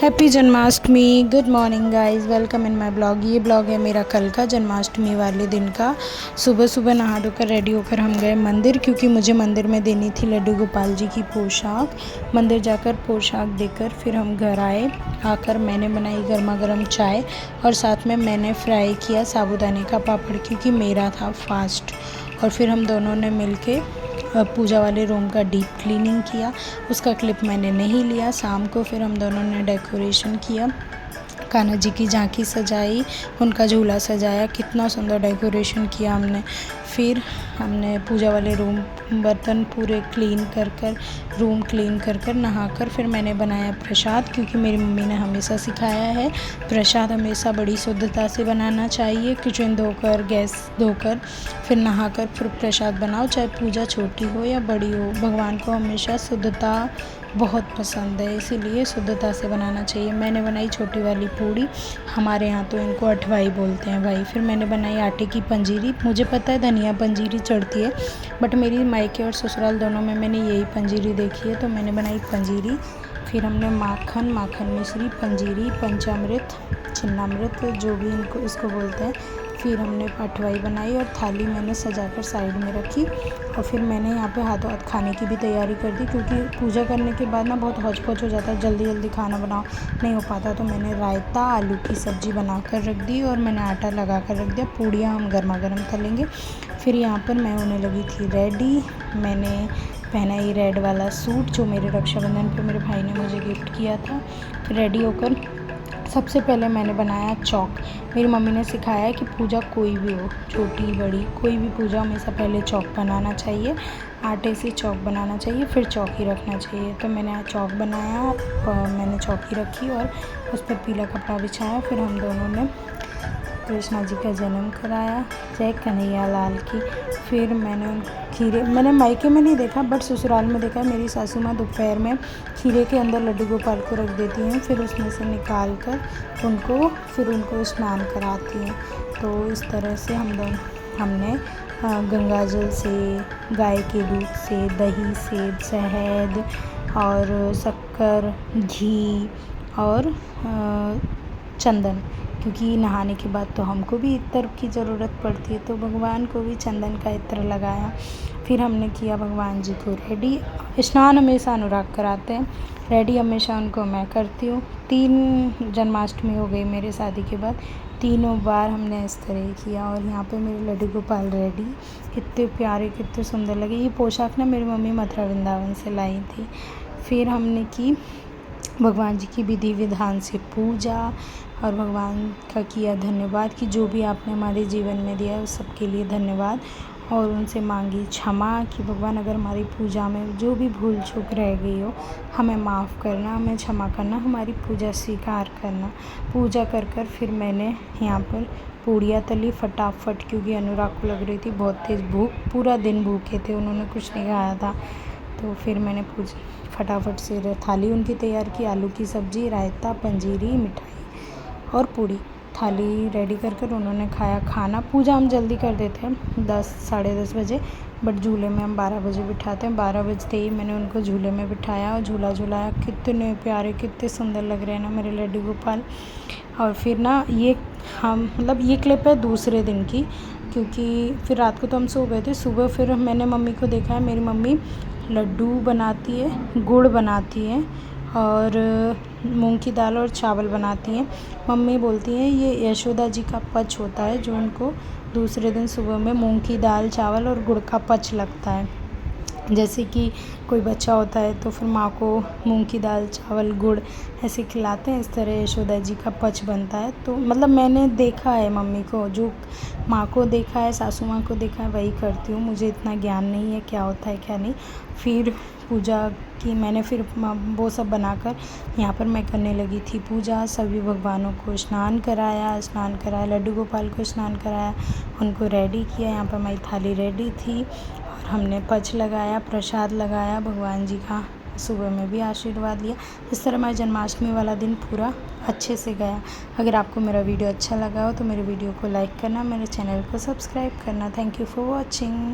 Happy Janmashtami. Good morning guys, welcome in my blog. ये blog है मेरा कल का जन्माष्टमी वाले दिन का। सुबह सुबह नहा धोकर रेडी होकर हम गए मंदिर, क्योंकि मुझे मंदिर में देनी थी लड्डू गोपाल जी की पोशाक। मंदिर जाकर पोशाक देकर फिर हम घर आए। आकर मैंने बनाई गर्मा गर्म चाय और साथ में मैंने फ्राई किया साबूदाने का पापड़, क्योंकि मेरा था फास्ट। और फिर हम दोनों ने मिलके पूजा वाले रूम का डीप क्लीनिंग किया। उसका क्लिप मैंने नहीं लिया। शाम को फिर हम दोनों ने डेकोरेशन किया, कान्हा जी की झांकी सजाई, उनका झूला सजाया। कितना सुंदर डेकोरेशन किया हमने। फिर हमने पूजा वाले रूम बर्तन पूरे क्लीन कर रूम क्लीन कर नहाकर फिर मैंने बनाया प्रसाद, क्योंकि मेरी मम्मी ने हमेशा सिखाया है प्रसाद हमेशा बड़ी शुद्धता से बनाना चाहिए। किचन धोकर, गैस धोकर, फिर नहाकर फिर प्रसाद बनाओ, चाहे पूजा छोटी हो या बड़ी हो। भगवान को हमेशा शुद्धता बहुत पसंद है, इसीलिए शुद्धता से बनाना चाहिए। मैंने बनाई छोटी वाली पूड़ी, हमारे यहाँ तो इनको अठवाई बोलते हैं भाई। फिर मैंने बनाई आटे की पंजीरी। मुझे पता है धनिया पंजीरी चढ़ती है, बट मेरी मायके और ससुराल दोनों में मैंने यही पंजीरी देखी है, तो मैंने बनाई पंजीरी। फिर हमने माखन मिश्री, पंजीरी, पंचामृत, छिन्नामृत, जो भी इसको बोलते हैं। फिर हमने अठवाई बनाई और थाली मैंने सजाकर साइड में रखी। और फिर मैंने यहाँ पे हाथों हाथ खाने की भी तैयारी कर दी, क्योंकि पूजा करने के बाद ना बहुत हौच पौच हो जाता है, जल्दी जल्दी खाना बनाओ नहीं हो पाता। तो मैंने रायता, आलू की सब्ज़ी बना कर रख दी और मैंने आटा लगा कर रख दिया। पूड़ियाँ हम गर्मा गर्म तलेंगे। फिर यहाँ पर मैं होने लगी थी रेडी। मैंने पहना ये रेड वाला सूट जो मेरे रक्षाबंधन पे मेरे भाई ने मुझे गिफ्ट किया था। फिर रेडी होकर सबसे पहले मैंने बनाया चौक। मेरी मम्मी ने सिखाया है कि पूजा कोई भी हो, छोटी बड़ी कोई भी पूजा, हमेशा पहले चौक बनाना चाहिए, आटे से चौक बनाना चाहिए, फिर चौकी रखना चाहिए। तो मैंने चौक बनाया, मैंने चौकी रखी और उस पर पीला कपड़ा बिछाया। फिर हम दोनों ने कृष्णा जी का जन्म कराया, जय कन्हैया लाल की। फिर मैंने खीरे, मैंने मायके में नहीं देखा बट ससुराल में देखा। मेरी सासू माँ दोपहर में खीरे के अंदर लड्डू गोपाल को रख देती हैं, फिर उसमें से निकाल कर उनको स्नान कराती हैं। तो इस तरह से हमने गंगा जल से, गाय के दूध से, दही से, शहद और शक्कर, घी और चंदन, क्योंकि नहाने के बाद तो हमको भी इत्र की ज़रूरत पड़ती है, तो भगवान को भी चंदन का इत्र लगाया। फिर हमने किया भगवान जी को रेडी। स्नान हमेशा अनुराग कराते हैं, रेडी हमेशा उनको मैं करती हूँ। 3 जन्माष्टमी हो गई मेरे शादी के बाद, तीनों बार हमने इस तरह ही किया। और यहाँ पे मेरे लड्डू गोपाल रेडी, कितने प्यारे, कितने सुंदर लगे। ये पोशाक ना मेरी मम्मी मथुरा वृंदावन से लाई थी। फिर हमने की भगवान जी की विधि विधान से पूजा और भगवान का किया धन्यवाद कि जो भी आपने हमारे जीवन में दिया है उस सब के लिए धन्यवाद। और उनसे मांगी क्षमा कि भगवान अगर हमारी पूजा में जो भी भूल चूक रह गई हो, हमें माफ़ करना, हमें क्षमा करना, हमारी पूजा स्वीकार करना। पूजा कर फिर मैंने यहाँ पर पूड़ियाँ तली फटाफट, क्योंकि अनुराग को लग रही थी बहुत तेज़ भूख, पूरा दिन भूखे थे, उन्होंने कुछ नहीं खाया था। तो फिर मैंने फटाफट से थाली उनकी तैयार की, आलू की सब्ज़ी, रायता, पंजीरी, मिठाई और पूड़ी। थाली रेडी कर उन्होंने खाया खाना। पूजा हम जल्दी कर देते हैं 10 साढ़े 10 बजे, बट झूले में हम 12 बजे बिठाते हैं। 12 बजते ही मैंने उनको झूले में बिठाया और झूला झुलाया। कितने प्यारे, कितने सुंदर लग रहे हैं ना मेरे लड्डू गोपाल। और फिर ना ये ये क्लिप है दूसरे दिन की, क्योंकि फिर रात को तो हम सो गए थे। सुबह फिर मैंने मम्मी को देखा है, मेरी मम्मी लड्डू बनाती है, गुड़ बनाती है और मूंग की दाल और चावल बनाती हैं। मम्मी बोलती हैं ये यशोदा जी का पच होता है, जो उनको दूसरे दिन सुबह में मूंग की दाल, चावल और गुड़ का पच लगता है। जैसे कि कोई बच्चा होता है तो फिर माँ को मूंग की दाल, चावल, गुड़ ऐसे खिलाते हैं, इस तरह यशोदा जी का पच बनता है। तो मतलब मैंने देखा है मम्मी को, जो माँ को देखा है, सासू माँ को देखा है, वही करती हूँ। मुझे इतना ज्ञान नहीं है क्या होता है क्या नहीं। फिर पूजा की मैंने, फिर वो सब बनाकर यहाँ पर मैं करने लगी थी पूजा। सभी भगवानों को स्नान कराया, लड्डू गोपाल को स्नान कराया, उनको रेडी किया। यहाँ पर मेरी थाली रेडी थी और हमने पच लगाया, प्रसाद लगाया भगवान जी का, सुबह में भी आशीर्वाद लिया। इस तरह हमारा जन्माष्टमी वाला दिन पूरा अच्छे से गया। अगर आपको मेरा वीडियो अच्छा लगा हो तो मेरे वीडियो को लाइक करना, मेरे चैनल को सब्सक्राइब करना। Thank you for watching.